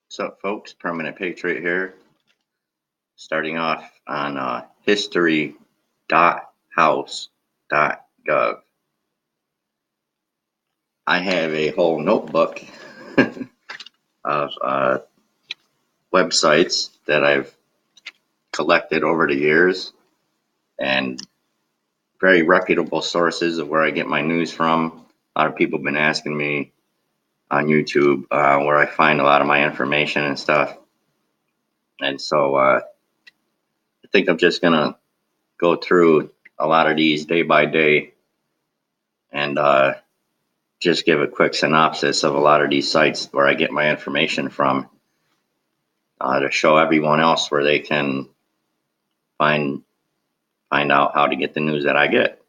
What's up, folks? Permanent Patriot here. Starting off on history.house.gov. I have a whole notebook of websites that I've collected over the years and very reputable sources of where I get my news from. A lot of people have been asking me on YouTube where I find a lot of my information and stuff. And so I think I'm just going to go through a lot of these day by day and just give a quick synopsis of a lot of these sites where I get my information from to show everyone else where they can find out how to get the news that I get.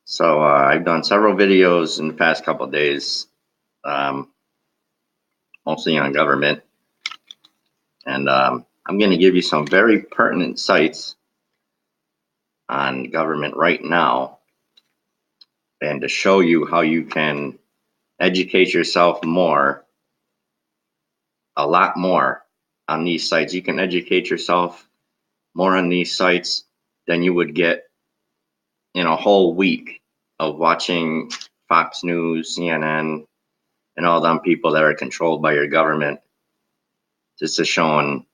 So I've done several videos in the past couple of days, mostly on government, and I'm going to give you some very pertinent sites on government right now, and to show you how you can educate yourself more, a lot more on these sites. You can educate yourself more on these sites than you would get in a whole week of watching Fox News, CNN, and all them people that are controlled by your government. This is showing,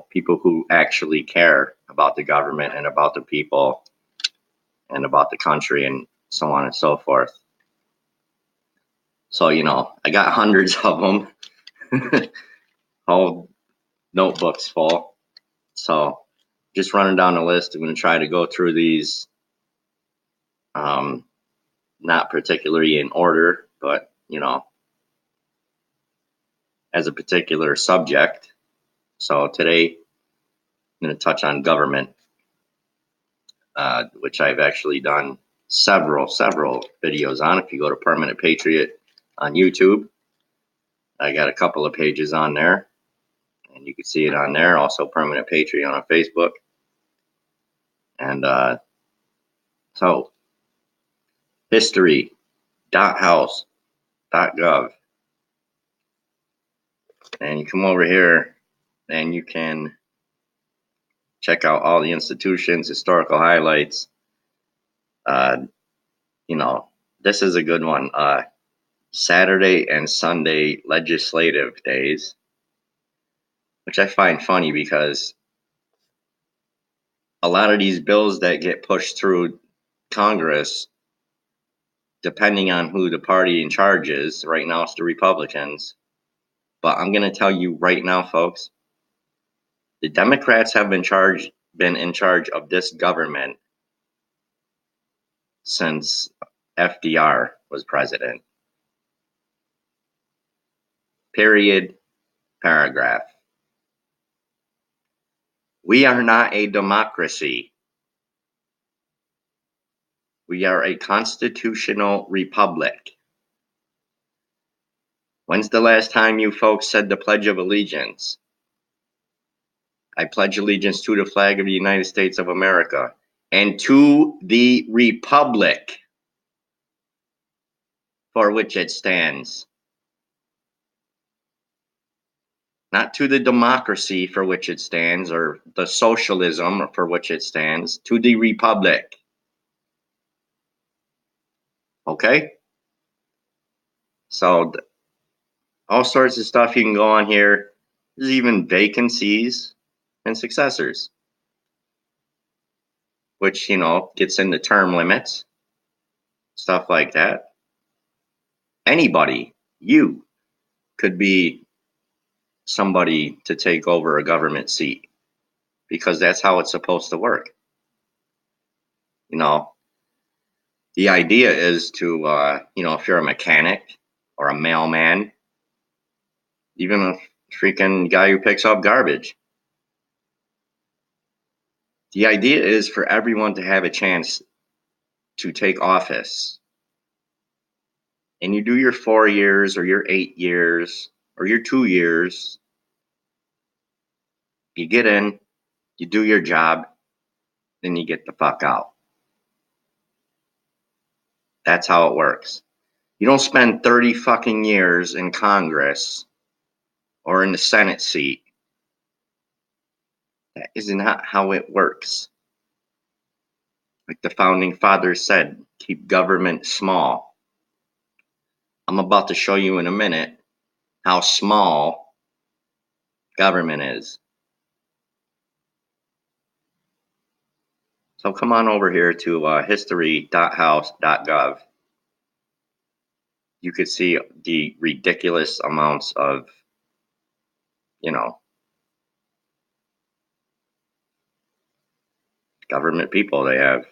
people who actually care about the government and about the people and about the country and so on and so forth. So, I got hundreds of them, whole notebooks full. So just running down the list, I'm going to try to go through these, not particularly in order, but, as a particular subject. So today I'm going to touch on government, which I've actually done several videos on. If you go to Permanent Patriot on YouTube, I got a couple of pages on there, and you can see it on there. Also, Permanent Patriot on Facebook. And so, history.house.gov. And you come over here, and you can check out all the institutions, historical highlights. This is a good one. Saturday and Sunday legislative days, which I find funny because a lot of these bills that get pushed through Congress, depending on who the party in charge is, right now it's the Republicans. But I'm going to tell you right now, folks, the Democrats have been in charge of this government since FDR was president. Period. Paragraph. We are not a democracy. We are a constitutional republic. When's the last time you folks said the Pledge of Allegiance? I pledge allegiance to the flag of the United States of America and to the republic for which it stands. Not to the democracy for which it stands or the socialism for which it stands, to the republic. Okay? So all sorts of stuff you can go on here. There's even vacancies and successors, which, gets into term limits, stuff like that. Anybody, you could be somebody to take over a government seat because that's how it's supposed to work. The idea is to, if you're a mechanic or a mailman, even a freaking guy who picks up garbage, the idea is for everyone to have a chance to take office. And you do your 4 years or your 8 years or your 2 years. You get in, you do your job, then you get the fuck out. That's how it works. You don't spend 30 fucking years in Congress or in the Senate seat. That is not how it works. Like the founding fathers said, keep government small. I'm about to show you in a minute how small government is. So come on over here to history.house.gov. You could see the ridiculous amounts of, government people they have.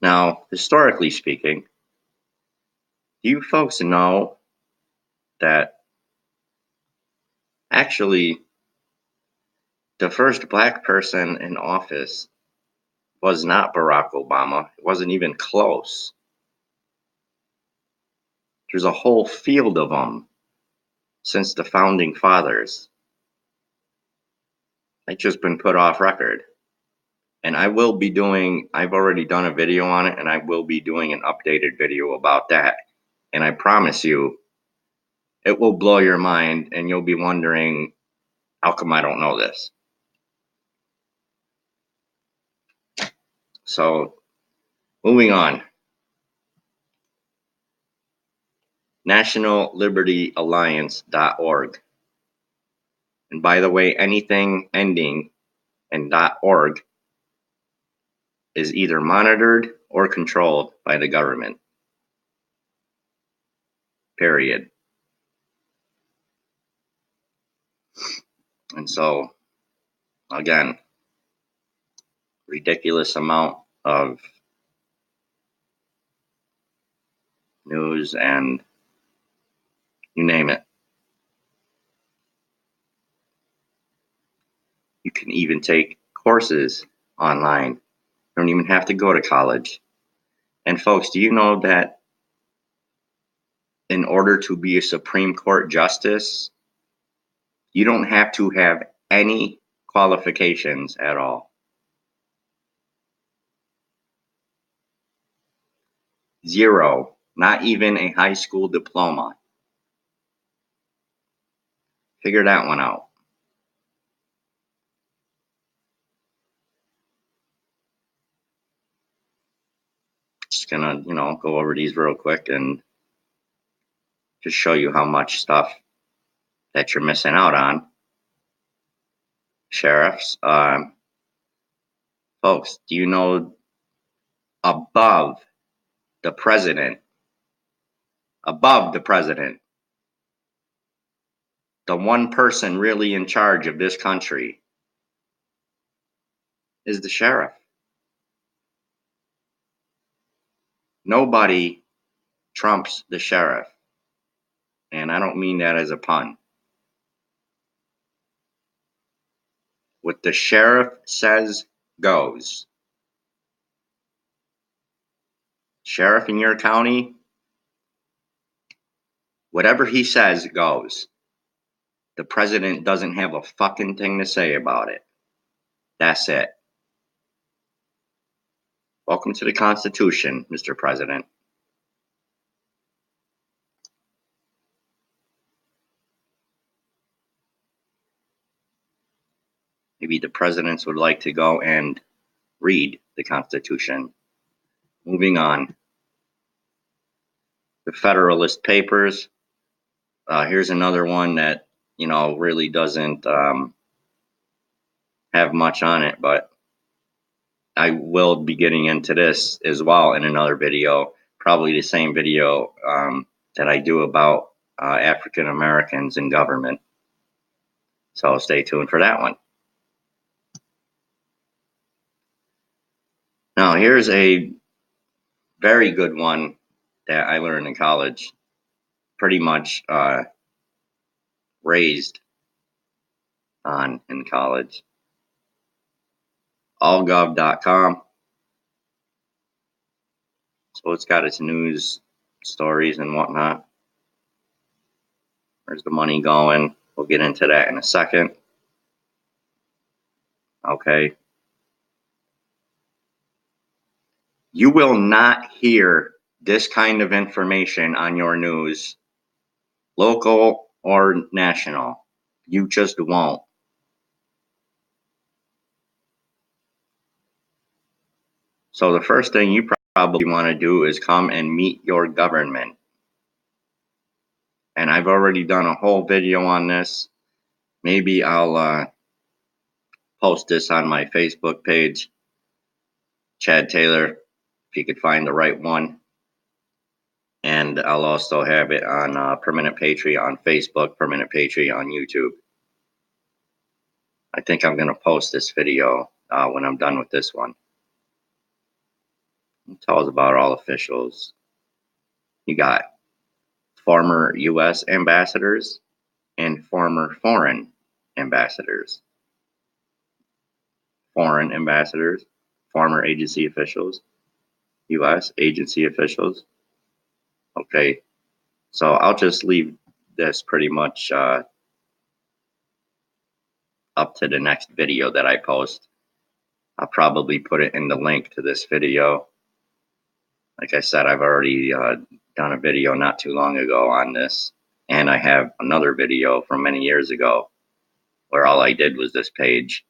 Now, historically speaking, do you folks know that actually the first black person in office was not Barack Obama? It wasn't even close. There's a whole field of them since the founding fathers. It's just been put off record. And I've already done a video on it, and I will be doing an updated video about that. And I promise you, it will blow your mind, and you'll be wondering, how come I don't know this? So, moving on. NationalLibertyAlliance.org. And by the way, anything ending in .org is either monitored or controlled by the government. Period. And so, again, ridiculous amount of news and you name it. You can even take courses online. You don't even have to go to college. And folks, do you know that in order to be a Supreme Court justice, you don't have to have any qualifications at all? Zero. Not even a high school diploma. Figure that one out. Just gonna, go over these real quick and just show you how much stuff that you're missing out on. Sheriffs, folks, do you know above the president, the one person really in charge of this country is the sheriff? Nobody trumps the sheriff. And I don't mean that as a pun. What the sheriff says goes. Sheriff in your county, whatever he says goes. The president doesn't have a fucking thing to say about it. That's it. Welcome to the Constitution, Mr. President. Maybe the presidents would like to go and read the Constitution. Moving on. The Federalist Papers. Here's another one that, really doesn't have much on it, but I will be getting into this as well in another video, probably the same video that I do about African Americans in government. So stay tuned for that one. Now, here's a very good one that I learned in college, pretty much raised on in college. Allgov.com. So it's got its news stories and whatnot. Where's the money going? We'll get into that in a second. Okay. You will not hear this kind of information on your news, local or national. You just won't. So the first thing you probably want to do is come and meet your government. And I've already done a whole video on this. Maybe I'll post this on my Facebook page, Chad Taylor, if you could find the right one. And I'll also have it on Permanent Patriot on Facebook, Permanent Patriot on YouTube. I think I'm going to post this video when I'm done with this one. It tells about all officials. You got former U.S. ambassadors and former foreign ambassadors. Foreign ambassadors, former agency officials, U.S. agency officials. Okay, so I'll just leave this pretty much up to the next video that I post. I'll probably put it in the link to this video. Like I said, I've already done a video not too long ago on this. And I have another video from many years ago where all I did was this page.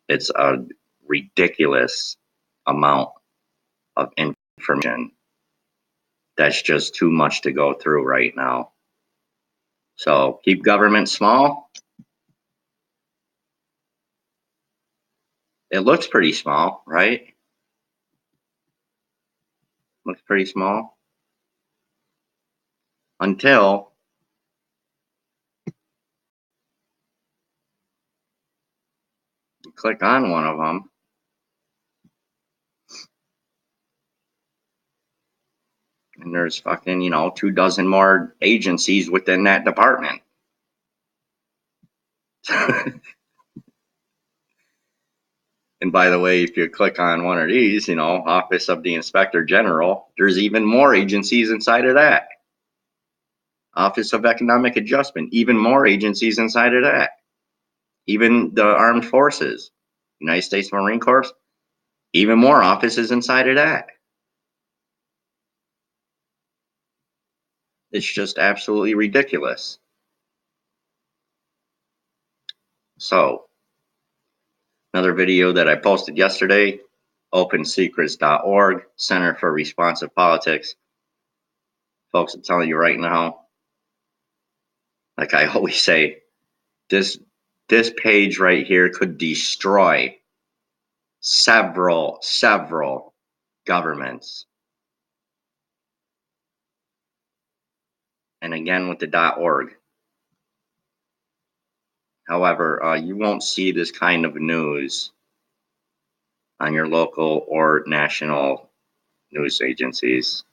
It's a ridiculous amount of information that's just too much to go through right now. So keep government small. It looks pretty small, right? Looks pretty small. Until you click on one of them. And there's fucking, 24 more agencies within that department. And by the way, if you click on one of these, Office of the Inspector General, there's even more agencies inside of that. Office of Economic Adjustment, even more agencies inside of that. Even the Armed Forces, United States Marine Corps, even more offices inside of that. It's just absolutely ridiculous. So, another video that I posted yesterday, opensecrets.org, Center for Responsive Politics. Folks, I'm telling you right now, like I always say, this page right here could destroy several governments. And again with the .org. However, you won't see this kind of news on your local or national news agencies.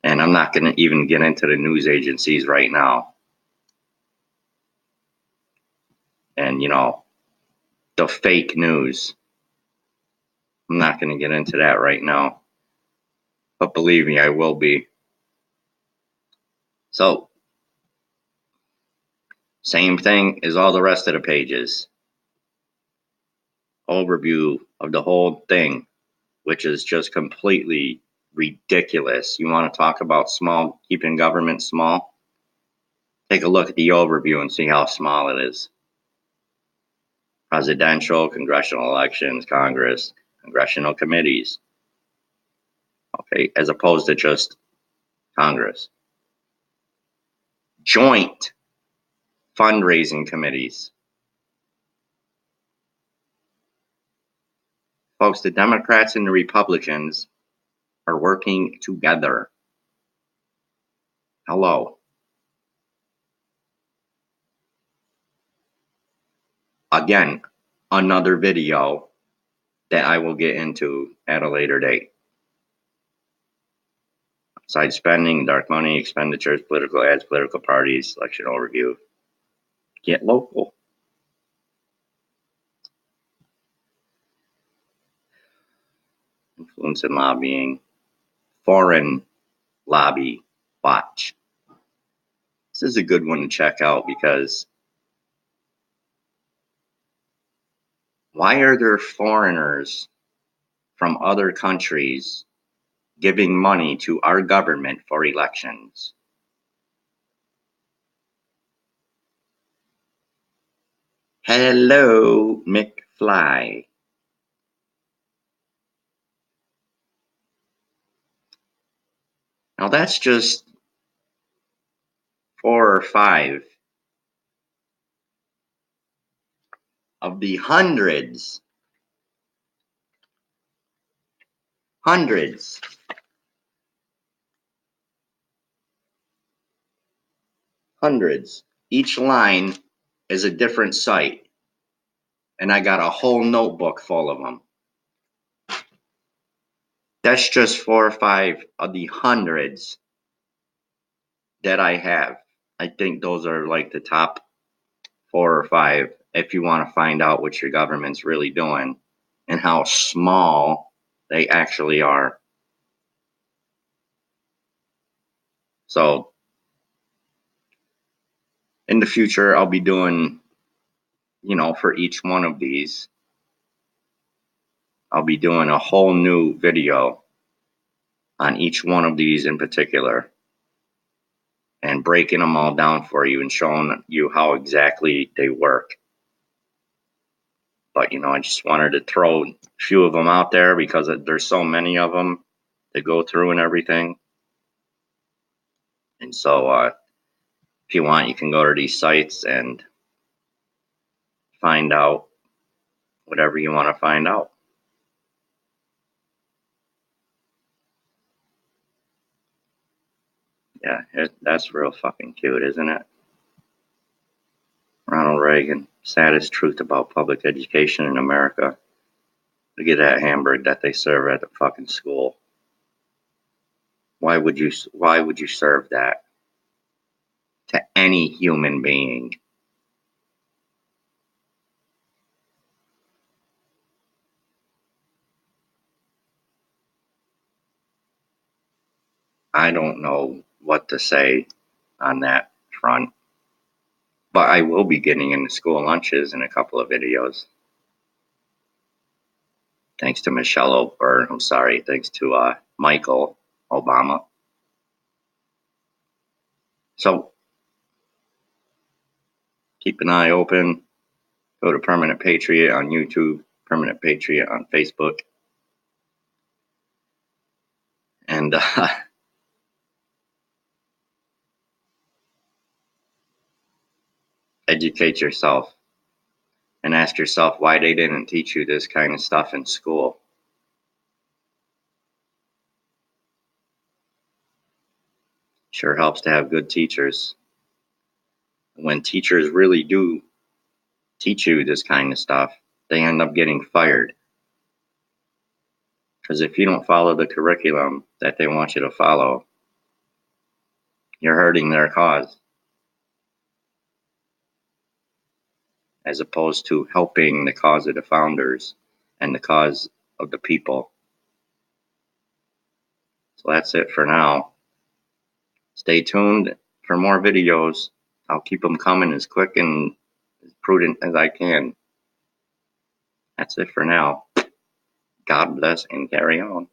And I'm not going to even get into the news agencies right now. And, the fake news. I'm not going to get into that right now. But believe me, I will be. So, same thing as all the rest of the pages. Overview of the whole thing, which is just completely ridiculous. You want to talk about keeping government small? Take a look at the overview and see how small it is. Presidential, congressional elections, Congress, congressional committees. Okay, as opposed to just Congress. Joint fundraising committees. Folks, the Democrats and the Republicans are working together. Hello. Again, another video that I will get into at a later date. Side spending, dark money, expenditures, political ads, political parties, election overview. Get local. Influence and lobbying. Foreign lobby watch. This is a good one to check out because why are there foreigners from other countries giving money to our government for elections? Hello, McFly. Now that's just 4 or 5 of the hundreds hundreds. Each line is a different site, and I got a whole notebook full of them. That's just 4 or 5 of the hundreds that I have. I think those are like the top 4 or 5 if you want to find out what your government's really doing and how small they actually are. So in the future, I'll be doing, for each one of these, I'll be doing a whole new video on each one of these in particular and breaking them all down for you and showing you how exactly they work. But, I just wanted to throw a few of them out there because there's so many of them to go through and everything. And so if you want, you can go to these sites and find out whatever you want to find out. Yeah, that's real fucking cute, isn't it? Ronald Reagan, saddest truth about public education in America. Look at that hamburger that they serve at the fucking school. Why would you serve that to any human being? I don't know what to say on that front, but I will be getting into school lunches in a couple of videos. Thanks to thanks to Michael Obama. So keep an eye open. Go to Permanent Patriot on YouTube, Permanent Patriot on Facebook. And educate yourself and ask yourself why they didn't teach you this kind of stuff in school. Sure helps to have good teachers. When teachers really do teach you this kind of stuff, they end up getting fired. Because if you don't follow the curriculum that they want you to follow, you're hurting their cause, as opposed to helping the cause of the founders and the cause of the people. So that's it for now. Stay tuned for more videos. I'll keep them coming as quick and as prudent as I can. That's it for now. God bless and carry on.